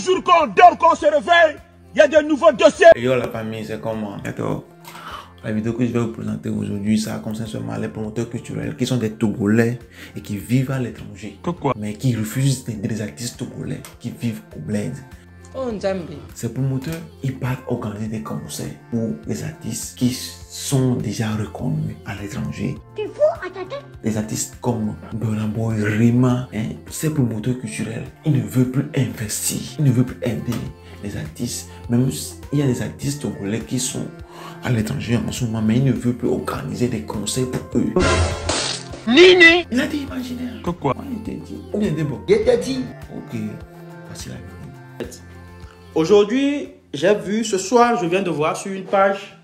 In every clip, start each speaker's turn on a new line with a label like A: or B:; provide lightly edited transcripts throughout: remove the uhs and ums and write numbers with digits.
A: Le jour qu'on dort, qu'on se réveille, il y a de nouveaux dossiers.
B: Et yo la famille, c'est comment? D'accord. La vidéo que je vais vous présenter aujourd'hui, ça concerne seulement les promoteurs culturels qui sont des Togolais et qui vivent à l'étranger.
A: Pourquoi?
B: Mais qui refusent d'aider les artistes togolais qui vivent au bled.
C: Oh Nzambi.
B: Ces promoteurs, ils partent organiser des concerts pour les artistes qui sont déjà reconnus à l'étranger.
D: Tu fous à ta tête?
B: Les artistes comme Burna Boy, Rema, ces promoteurs culturels, ils ne veulent plus investir, ils ne veulent plus aider les artistes. Même il y a des artistes togolais qui sont à l'étranger en ce moment, mais ils ne veulent plus organiser des concerts pour eux.
A: Nini!
B: Il a dit imaginaire.
A: Pourquoi?
B: On était dit. On était bon.
D: Je t'ai dit.
B: Ok, voici la vidéo.
E: Aujourd'hui, j'ai vu, ce soir, je viens de voir sur une page,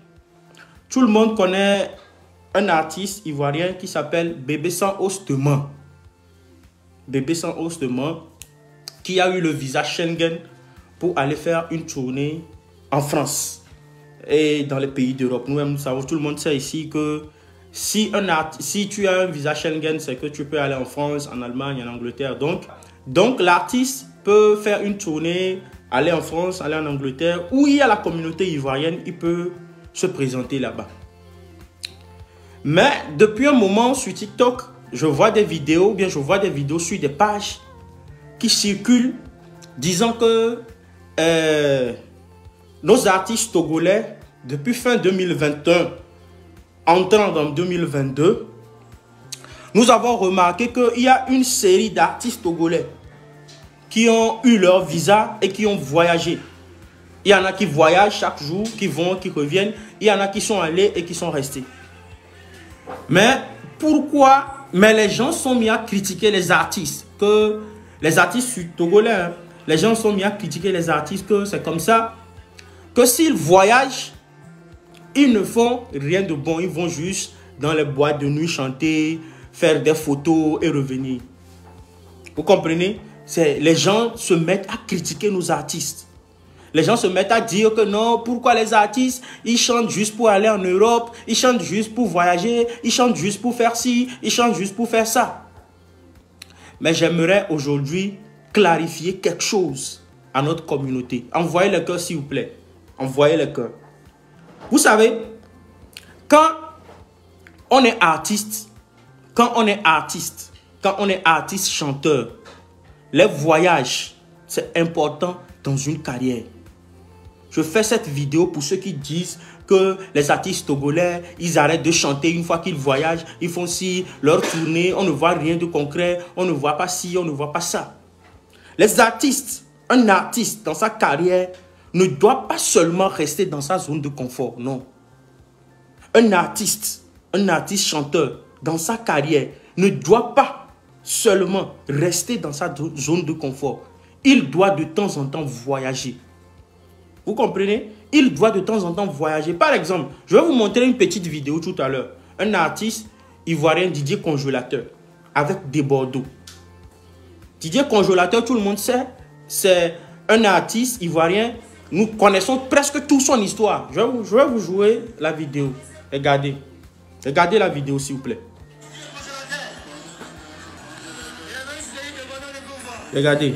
E: tout le monde connaît un artiste ivoirien qui s'appelle Bébé Sans Os de Main. Bébé Sans Os de Main, qui a eu le visa Schengen pour aller faire une tournée en France et dans les pays d'Europe. Nous-mêmes, nous savons, tout le monde sait ici que si tu as un visa Schengen, c'est que tu peux aller en France, en Allemagne, en Angleterre. Donc l'artiste peut faire une tournée, aller en France, aller en Angleterre, où il y a la communauté ivoirienne, il peut se présenter là-bas. Mais depuis un moment sur TikTok, je vois des vidéos, sur des pages qui circulent disant que nos artistes togolais, depuis fin 2021, entrant dans 2022, nous avons remarqué qu'il y a une série d'artistes togolais qui ont eu leur visa et qui ont voyagé. Il y en a qui voyagent chaque jour, qui vont, qui reviennent. Il y en a qui sont allés et qui sont restés. Mais pourquoi? Mais les gens sont mis à critiquer les artistes. Que les artistes togolais, les gens sont mis à critiquer les artistes que c'est comme ça. Que s'ils voyagent, ils ne font rien de bon. Ils vont juste dans les boîtes de nuit chanter, faire des photos et revenir. Vous comprenez? Les gens se mettent à critiquer nos artistes. Les gens se mettent à dire que non, pourquoi les artistes, ils chantent juste pour aller en Europe, ils chantent juste pour voyager, ils chantent juste pour faire ci, ils chantent juste pour faire ça. Mais j'aimerais aujourd'hui clarifier quelque chose à notre communauté. Envoyez le cœur s'il vous plaît. Envoyez le cœur. Vous savez, quand on est artiste, quand on est artiste chanteur, les voyages, c'est important dans une carrière. Je fais cette vidéo pour ceux qui disent que les artistes togolais, ils arrêtent de chanter une fois qu'ils voyagent, ils font ci, leur tournée, on ne voit rien de concret, on ne voit pas ci, on ne voit pas ça. Les artistes, un artiste dans sa carrière ne doit pas seulement rester dans sa zone de confort, non. Un artiste chanteur, dans sa carrière, ne doit pas seulement rester dans sa zone de confort. Il doit de temps en temps voyager. Vous comprenez? Il doit de temps en temps voyager. Par exemple, je vais vous montrer une petite vidéo tout à l'heure. Un artiste ivoirien, Didier Congélateur, avec des Bordeaux. Didier Congélateur, tout le monde sait, c'est un artiste ivoirien. Nous connaissons presque toute son histoire. Je vais vous jouer la vidéo. Regardez. Regardez la vidéo, s'il vous plaît. Regardez.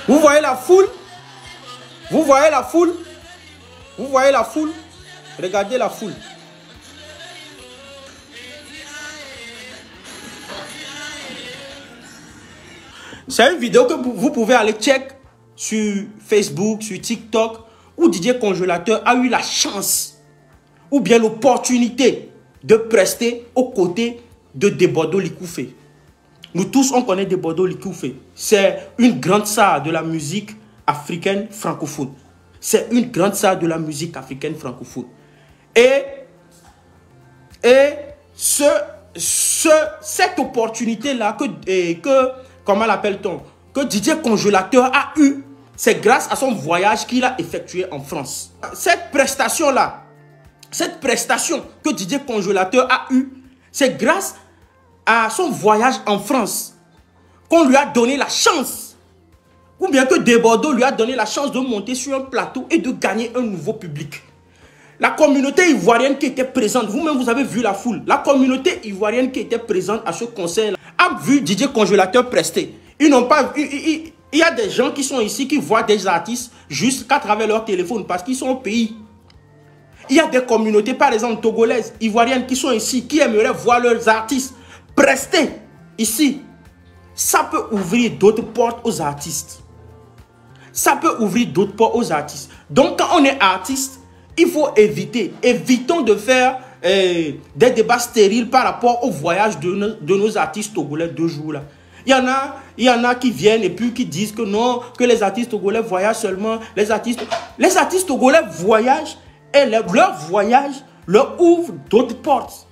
E: Vous voyez la foule? Vous voyez la foule? Vous voyez la foule? Regardez la foule. C'est une vidéo que vous pouvez aller check sur Facebook, sur TikTok, où Didier Congélateur a eu la chance ou bien l'opportunité de prester aux côtés de Debordo Likoufé. Nous tous, on connaît Debordo Likoufé. C'est une grande star de la musique africaine francophone. C'est une grande star de la musique africaine francophone. Et ce cette opportunité-là comment l'appelle-t-on, que Didier Congélateur a eu, c'est grâce à son voyage qu'il a effectué en France. Cette prestation-là, cette prestation que Didier Congélateur a eue, c'est grâce à son voyage en France qu'on lui a donné la chance, ou bien que Desbordeaux lui a donné la chance de monter sur un plateau et de gagner un nouveau public. La communauté ivoirienne qui était présente, vous-même vous avez vu la foule, la communauté ivoirienne qui était présente à ce concert a vu Didier Congélateur prester. Ils n'ont pas vu, il y a des gens qui sont ici qui voient des artistes juste qu'à travers leur téléphone parce qu'ils sont au pays. Il y a des communautés, par exemple togolaises, ivoiriennes qui sont ici, qui aimeraient voir leurs artistes prester ici. Ça peut ouvrir d'autres portes aux artistes. Ça peut ouvrir d'autres portes aux artistes. Donc quand on est artiste, il faut évitons de faire des débats stériles par rapport au voyage de nos artistes togolais 2 jours là. Il y en a qui viennent et puis qui disent que non, que les artistes togolais voyagent seulement. Les artistes togolais voyagent et leur voyage leur ouvre d'autres portes.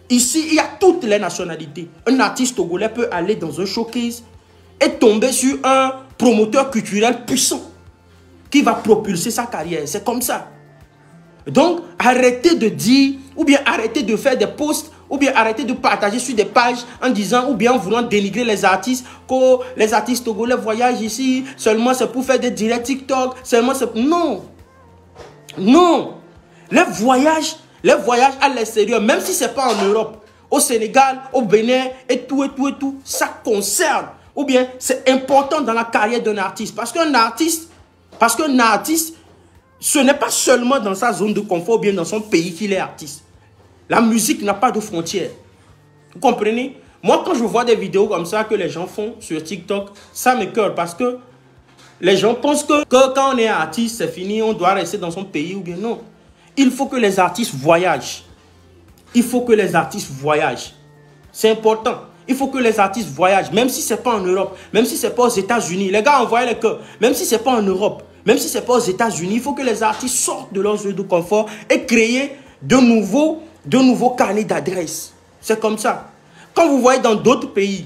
E: Ici, il y a toutes les nationalités. Un artiste togolais peut aller dans un showcase et tomber sur un promoteur culturel puissant qui va propulser sa carrière. C'est comme ça. Donc, arrêtez de dire, ou bien arrêtez de faire des posts, ou bien arrêtez de partager sur des pages en disant, ou bien en voulant dénigrer les artistes, que les artistes togolais voyagent ici, seulement c'est pour faire des directs TikTok, seulement c'est... Non. Non. Les voyages à l'extérieur, même si ce n'est pas en Europe, au Sénégal, au Bénin, et tout, ça concerne, ou bien c'est important dans la carrière d'un artiste. Parce qu'un artiste, ce n'est pas seulement dans sa zone de confort ou bien dans son pays qu'il est artiste. La musique n'a pas de frontières. Vous comprenez? Moi, quand je vois des vidéos comme ça que les gens font sur TikTok, ça m'écoeure parce que les gens pensent que quand on est artiste, c'est fini, on doit rester dans son pays ou bien non. Il faut que les artistes voyagent. Il faut que les artistes voyagent. C'est important. Il faut que les artistes voyagent, même si ce n'est pas en Europe, même si ce n'est pas aux États-Unis. Les gars, envoyez les cœurs. Même si ce n'est pas en Europe, même si ce n'est pas aux États-Unis, il faut que les artistes sortent de leur zone de confort et créer de nouveaux carnets d'adresses. C'est comme ça. Quand vous voyez dans d'autres pays,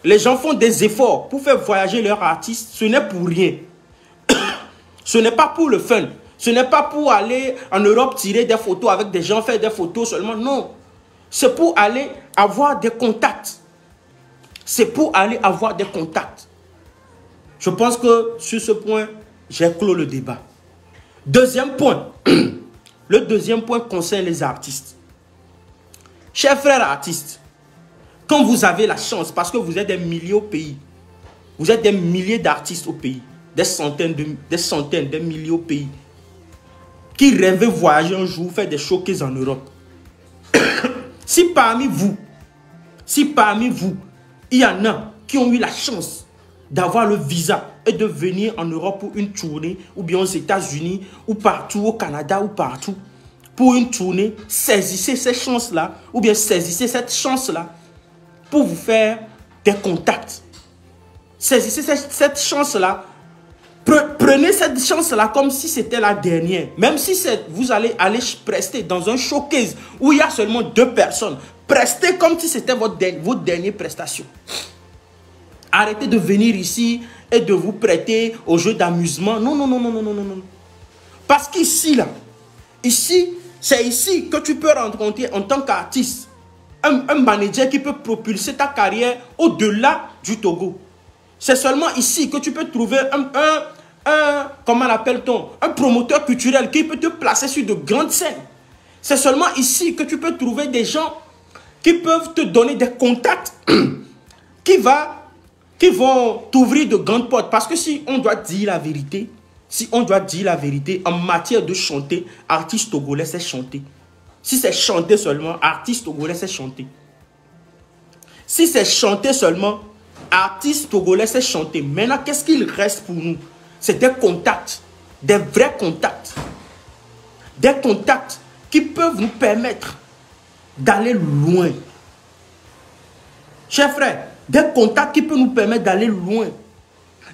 E: les gens font des efforts pour faire voyager leurs artistes, ce n'est pour rien. Ce n'est pas pour le fun. Ce n'est pas pour aller en Europe tirer des photos avec des gens, faire des photos seulement. Non. C'est pour aller avoir des contacts. C'est pour aller avoir des contacts. Je pense que sur ce point, j'ai clos le débat. Deuxième point. Le deuxième point concerne les artistes. Chers frères artistes, quand vous avez la chance, parce que vous êtes des milliers au pays, vous êtes des milliers d'artistes au pays, des centaines, des milliers au pays, qui rêvaient voyager un jour, faire des showcases en Europe. Si parmi vous, il y en a qui ont eu la chance d'avoir le visa et de venir en Europe pour une tournée, ou bien aux États-Unis, ou partout, au Canada, ou partout, pour une tournée, saisissez ces chances-là, ou bien saisissez cette chance-là pour vous faire des contacts. Saisissez cette chance-là. Prenez cette chance-là comme si c'était la dernière. Même si vous allez prester dans un showcase où il y a seulement 2 personnes. Prestez comme si c'était votre dernière prestation. Arrêtez de venir ici et de vous prêter aux jeux d'amusement. Non. Parce qu'ici, c'est ici que tu peux rencontrer en tant qu'artiste un manager qui peut propulser ta carrière au-delà du Togo. C'est seulement ici que tu peux trouver comment l'appelle-t-on, un promoteur culturel qui peut te placer sur de grandes scènes. C'est seulement ici que tu peux trouver des gens qui peuvent te donner des contacts qui vont t'ouvrir de grandes portes. Parce que si on doit dire la vérité, en matière de chanter, artiste togolais, c'est chanter. Si c'est chanter seulement, artiste togolais, c'est chanter. Si c'est chanter seulement, artiste togolais, c'est chanter. Maintenant, qu'est-ce qu'il reste pour nous? C'est des contacts, des vrais contacts. Des contacts qui peuvent nous permettre d'aller loin. Chers frères, des contacts qui peuvent nous permettre d'aller loin.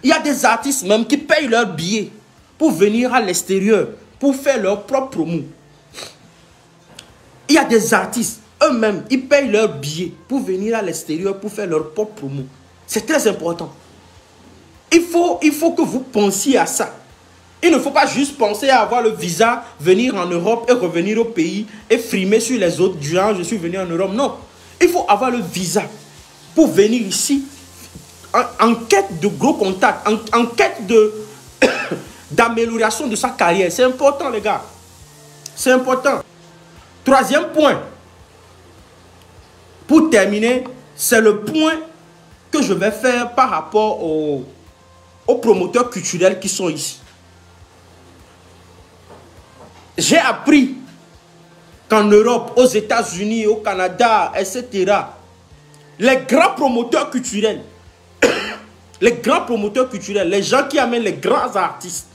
E: Il y a des artistes même qui payent leurs billets pour venir à l'extérieur, pour faire leur propre promo. Il y a des artistes, eux-mêmes, ils payent leurs billets pour venir à l'extérieur pour faire leur propre promo. C'est très important. Il faut que vous pensiez à ça. Il ne faut pas juste penser à avoir le visa, venir en Europe et revenir au pays et frimer sur les autres du genre, je suis venu en Europe. Non, il faut avoir le visa pour venir ici en quête de gros contacts, en quête d'amélioration de sa carrière. C'est important, les gars. C'est important. Troisième point. Pour terminer, c'est le point que je vais faire par rapport aux promoteurs culturels qui sont ici. J'ai appris qu'en Europe, aux États-Unis, au Canada, etc., les grands promoteurs culturels, les gens qui amènent les grands artistes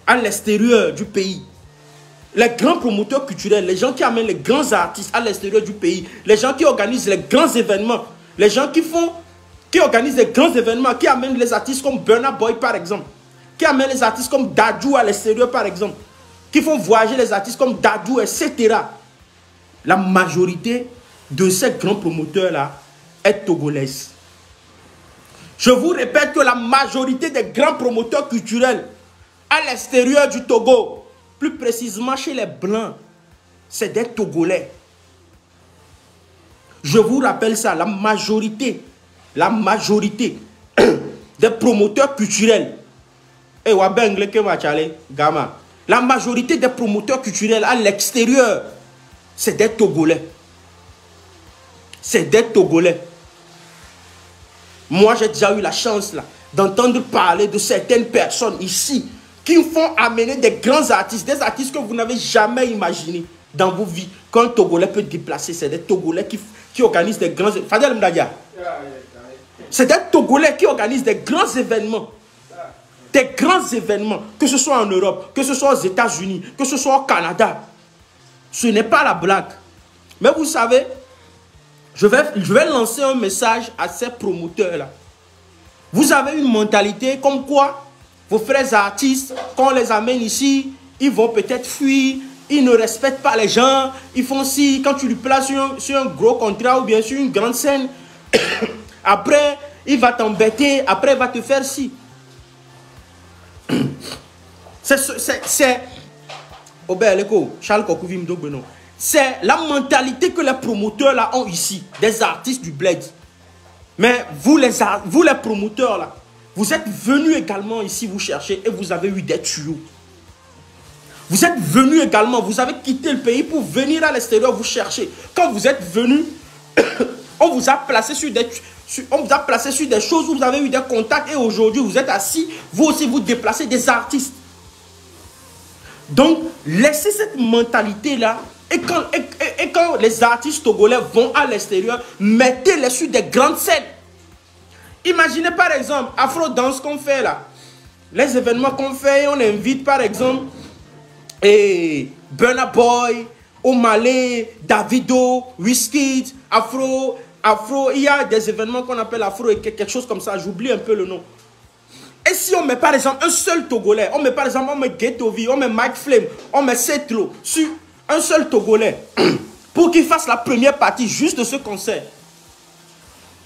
E: à l'extérieur du pays, les grands promoteurs culturels, les gens qui amènent les grands artistes à l'extérieur du pays, les gens qui organisent les grands événements, les gens qui organisent les grands événements, qui amènent les artistes comme Burna Boy par exemple, qui amènent les artistes comme Dadju à l'extérieur par exemple, qui font voyager les artistes comme Dadju, etc. La majorité de ces grands promoteurs-là est togolaise. Je vous répète que la majorité des grands promoteurs culturels à l'extérieur du Togo, plus précisément chez les Blancs, c'est des Togolais. Je vous rappelle ça, la majorité des promoteurs culturels, la majorité des promoteurs culturels à l'extérieur, c'est des Togolais. C'est des Togolais. Moi, j'ai déjà eu la chance d'entendre parler de certaines personnes ici qui font amener des grands artistes, des artistes que vous n'avez jamais imaginés dans vos vies, qu'un Togolais peut déplacer. C'est des Togolais qui organisent des grands événements. C'est des Togolais qui organisent des grands événements. Des grands événements, que ce soit en Europe, que ce soit aux États-Unis, que ce soit au Canada. Ce n'est pas la blague. Mais vous savez, je vais lancer un message à ces promoteurs-là. Vous avez une mentalité comme quoi vos frères artistes, quand on les amène ici, ils vont peut-être fuir, ils ne respectent pas les gens, ils font ci, quand tu lui places sur un gros contrat ou bien sur une grande scène, après, il va t'embêter, après, il va te faire ci. C'est la mentalité que les promoteurs là ont ici, des artistes du bled. Mais vous les promoteurs là, vous êtes venus également ici vous chercher et vous avez eu des tuyaux. Vous êtes venus également, vous avez quitté le pays pour venir à l'extérieur vous chercher. Quand vous êtes venus, on vous a placé sur des choses où vous avez eu des contacts et aujourd'hui vous êtes assis, vous aussi vous déplacez des artistes. Donc, laissez cette mentalité-là et quand les artistes togolais vont à l'extérieur, mettez-les sur des grandes scènes. Imaginez par exemple, Afro Dance qu'on fait là, les événements qu'on fait, on invite par exemple Burna Boy, Omale, Davido, Wizkid, Afro, il y a des événements qu'on appelle Afro et quelque chose comme ça, j'oublie un peu le nom. Et si on met par exemple un seul Togolais, on met par exemple Ghettovi, on met Mike Flame, on met Setlo sur un seul Togolais pour qu'il fasse la première partie juste de ce concert.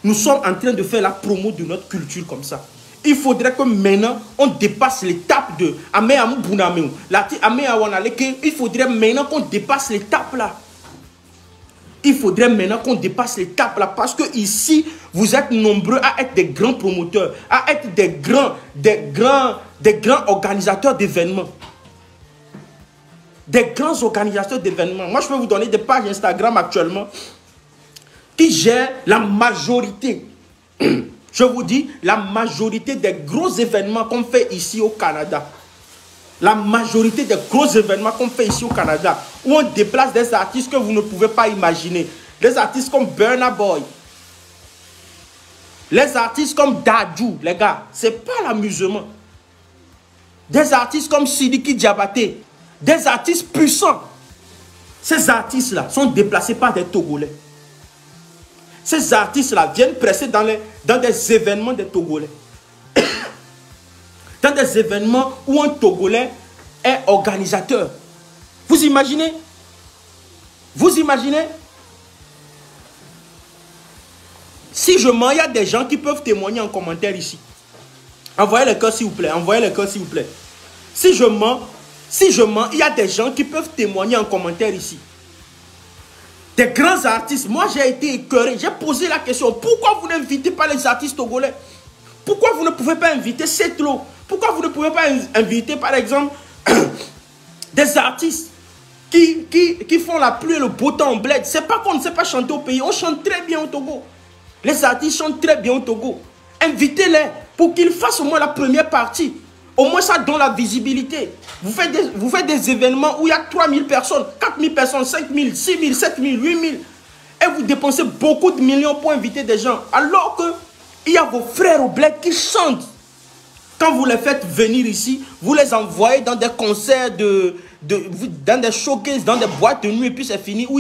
E: Nous sommes en train de faire la promo de notre culture comme ça. Il faudrait que maintenant on dépasse l'étape de il faudrait maintenant qu'on dépasse l'étape là. Il faudrait maintenant qu'on dépasse l'étape là parce que ici, vous êtes nombreux à être des grands promoteurs, à être des grands organisateurs d'événements. Des grands organisateurs d'événements. Moi, je peux vous donner des pages Instagram actuellement qui gèrent la majorité. Je vous dis, la majorité des gros événements qu'on fait ici au Canada. La majorité des gros événements qu'on fait ici au Canada, où on déplace des artistes que vous ne pouvez pas imaginer. Des artistes comme Burna Boy. Les artistes comme Dadju, les gars, c'est pas l'amusement. Des artistes comme Sidiki Diabaté. Des artistes puissants. Ces artistes-là sont déplacés par des Togolais. Ces artistes-là viennent presser dans des événements des Togolais. Dans des événements où un Togolais est organisateur. Vous imaginez? Vous imaginez? Si je mens, il y a des gens qui peuvent témoigner en commentaire ici. Envoyez le cœur s'il vous plaît. Envoyez le cœur s'il vous plaît. Si je mens, il y a des gens qui peuvent témoigner en commentaire ici. Des grands artistes. Moi, j'ai été écœuré. J'ai posé la question. Pourquoi vous n'invitez pas les artistes togolais? Pourquoi vous ne pouvez pas inviter Setlo? Pourquoi vous ne pouvez pas inviter, par exemple, des artistes qui font la pluie et le beau temps en bled? C'est pas qu'on ne sait pas chanter au pays. On chante très bien au Togo. Les artistes chantent très bien au Togo. Invitez-les pour qu'ils fassent au moins la première partie. Au moins, ça donne la visibilité. Vous faites des événements où il y a 3000 personnes, 4000 personnes, 5000, 6000, 7000, 8000. Et vous dépensez beaucoup de millions pour inviter des gens. Alors qu'il y a vos frères au bled qui chantent. Quand vous les faites venir ici, vous les envoyez dans des concerts, dans des showcases, dans des boîtes de nuit, et puis c'est fini. Où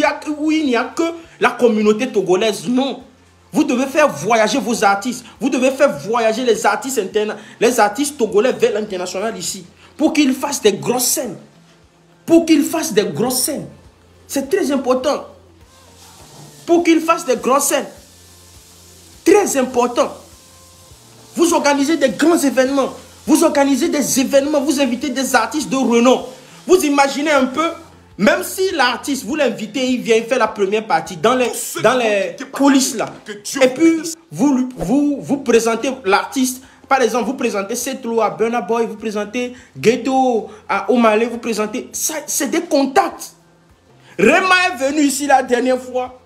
E: il n'y a que la communauté togolaise. Non. Vous devez faire voyager vos artistes. Vous devez faire voyager les artistes togolais vers l'international ici. Pour qu'ils fassent des grosses scènes. Pour qu'ils fassent des grosses scènes. C'est très important. Pour qu'ils fassent des grosses scènes. Très important. Vous organisez des grands événements. Vous organisez des événements. Vous invitez des artistes de renom. Vous imaginez un peu. Même si l'artiste, vous l'invitez, il vient faire la première partie dans les coulisses là. Et puis, vous présentez l'artiste. Par exemple, vous présentez Setlo à Burna Boy, vous présentez Ghetto à Omale, vous présentez... C'est des contacts. Rema est venu ici la dernière fois.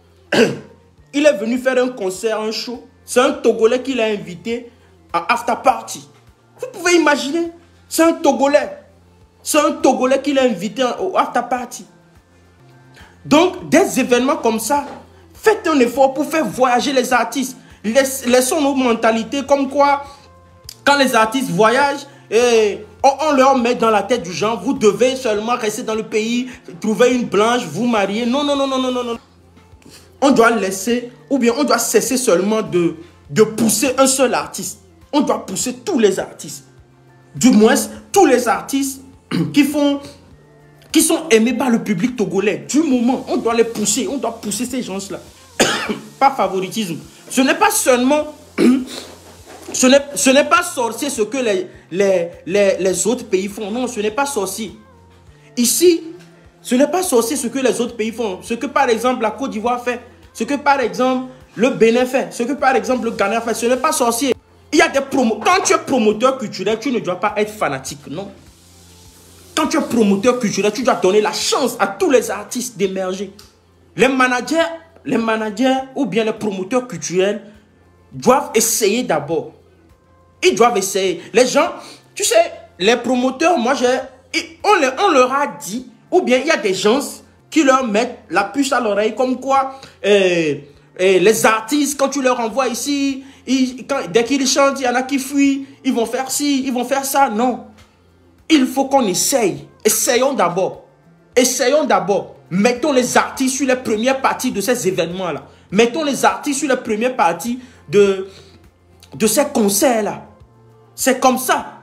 E: Il est venu faire un concert, un show. C'est un Togolais qui l'a invité à After Party. Vous pouvez imaginer. C'est un Togolais. C'est un Togolais qui l'a invité au After Party. Donc, des événements comme ça, faites un effort pour faire voyager les artistes. Laissons nos mentalités comme quoi, quand les artistes voyagent, on leur met dans la tête du genre, vous devez seulement rester dans le pays, trouver une blanche, vous marier. Non, non, non, non, non, non, non. On doit laisser, ou bien on doit cesser seulement de pousser un seul artiste. On doit pousser tous les artistes. Du moins, tous les artistes qui sont aimés par le public togolais. Du moment, on doit les pousser. On doit pousser ces gens-là. Pas favoritisme. Ce n'est pas seulement... ce n'est pas sorcier ce que les autres pays font. Non, ce n'est pas sorcier. Ici, ce n'est pas sorcier ce que les autres pays font. Ce que par exemple la Côte d'Ivoire fait. Ce que par exemple le Bénin fait. Ce que par exemple le Ghana fait. Ce n'est pas sorcier. Il y a des promos. Quand tu es promoteur culturel, tu ne dois pas être fanatique. Non. Quand tu es promoteur culturel, tu dois donner la chance à tous les artistes d'émerger. Les managers ou bien les promoteurs culturels doivent essayer d'abord. Ils doivent essayer. Les gens, tu sais, les promoteurs, on leur a dit, ou bien il y a des gens qui leur mettent la puce à l'oreille, comme quoi les artistes, quand tu leur envoies ici, dès qu'ils chantent, il y en a qui fuient, ils vont faire ci, ils vont faire ça. Non. Il faut qu'on essaye. Essayons d'abord. Essayons d'abord. Mettons les artistes sur les premières parties de ces événements-là. Mettons les artistes sur les premières parties de ces concerts-là. C'est comme ça.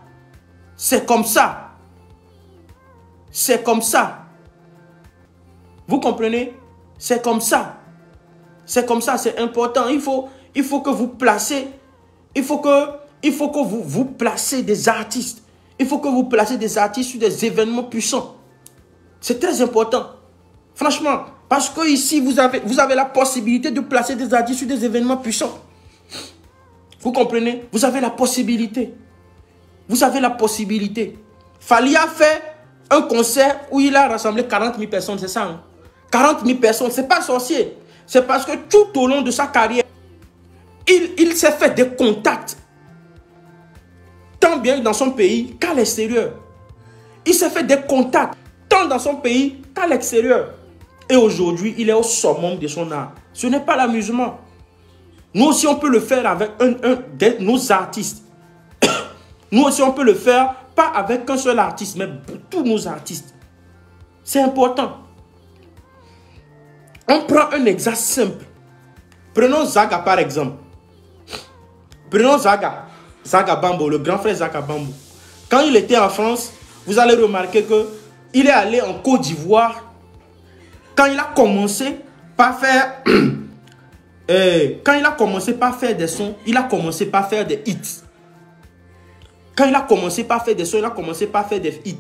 E: C'est comme ça. C'est comme ça. Vous comprenez? C'est comme ça. C'est comme ça, c'est important. Il faut que vous placez. Il faut que vous placez des artistes. Il faut que vous placez des artistes sur des événements puissants. C'est très important. Franchement, parce que ici, vous avez la possibilité de placer des artistes sur des événements puissants. Vous comprenez? Vous avez la possibilité. Vous avez la possibilité. Fally a fait un concert où il a rassemblé 40 000 personnes, c'est ça, hein? 40 000 personnes, c'est pas sorcier. C'est parce que tout au long de sa carrière, il s'est fait des contacts. Tant bien dans son pays qu'à l'extérieur. Il s'est fait des contacts, tant dans son pays qu'à l'extérieur. Et aujourd'hui, il est au summum de son art. Ce n'est pas l'amusement. Nous aussi, on peut le faire avec nos artistes. Nous aussi, on peut le faire, pas avec un seul artiste, mais pour tous nos artistes. C'est important. On prend un exemple simple. Prenons Zaga par exemple. Prenons Zaga. Zaga Bambo, le grand frère Zaga Bambo. Quand il était en France, vous allez remarquer qu'il est allé en Côte d'Ivoire. Quand il a commencé par faire quand il a commencé par faire des sons, il a commencé par faire des hits. Quand il a commencé par faire des sons, il a commencé par faire des hits.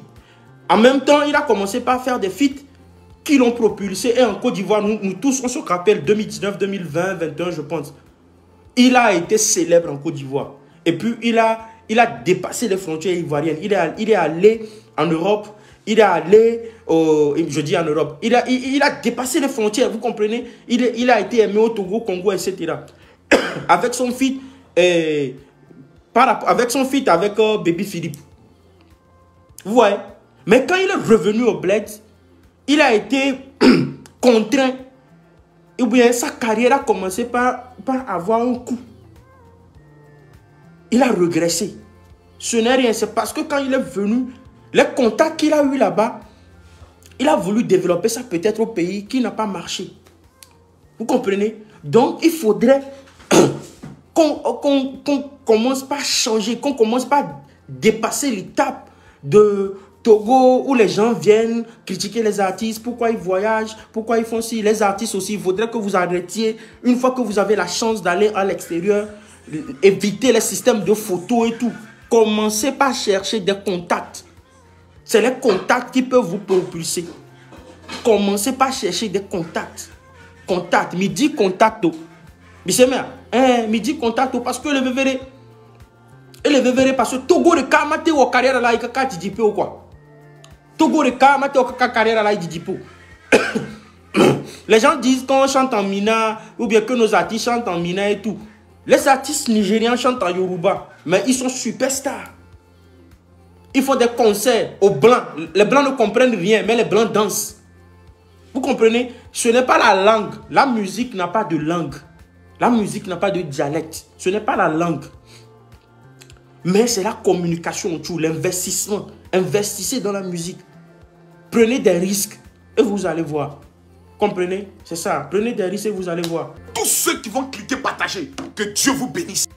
E: En même temps, il a commencé par faire des feats qui l'ont propulsé. Et en Côte d'Ivoire, nous tous, on se rappelle 2019, 2020, 2021, je pense. Il a été célèbre en Côte d'Ivoire. Et puis, il a dépassé les frontières ivoiriennes. Il est allé en Europe. Il est allé, je dis en Europe. Il a dépassé les frontières, vous comprenez? Il a été aimé au Togo, Congo, etc. Avec son feat, avec Baby Philippe. Vous voyez? Mais quand il est revenu au bled, il a été contraint. Et bien, sa carrière a commencé par avoir un coup. Il a régressé. Ce n'est rien. C'est parce que quand il est venu, les contacts qu'il a eu là-bas, il a voulu développer ça peut-être au pays qui n'a pas marché. Vous comprenez? Donc, il faudrait qu'on commence par changer, qu'on commence par dépasser l'étape de Togo où les gens viennent critiquer les artistes, pourquoi ils voyagent, pourquoi ils font ci. Les artistes aussi, il faudrait que vous arrêtiez, une fois que vous avez la chance d'aller à l'extérieur, éviter les systèmes de photos et tout. Commencez par chercher des contacts. C'est les contacts qui peuvent vous propulser. Commencez par chercher des contacts. Contact, midi contacto. Midi contacto parce que le VVR. Et le VVR parce que Togo de Kamate ou carrière là, il y a Didipo ou quoi. Togo de Kamate ou carrière là, il Didipo. Les gens disent qu'on chante en Mina ou bien que nos artistes chantent en Mina et tout. Les artistes nigériens chantent en Yoruba, mais ils sont superstars. Ils font des concerts aux blancs. Les blancs ne comprennent rien, mais les blancs dansent. Vous comprenez? Ce n'est pas la langue. La musique n'a pas de langue. La musique n'a pas de dialecte. Ce n'est pas la langue. Mais c'est la communication autour, l'investissement. Investissez dans la musique. Prenez des risques et vous allez voir. Comprenez? C'est ça. Prenez des risques et vous allez voir.
A: Tous ceux qui vont cliquer partager, que Dieu vous bénisse.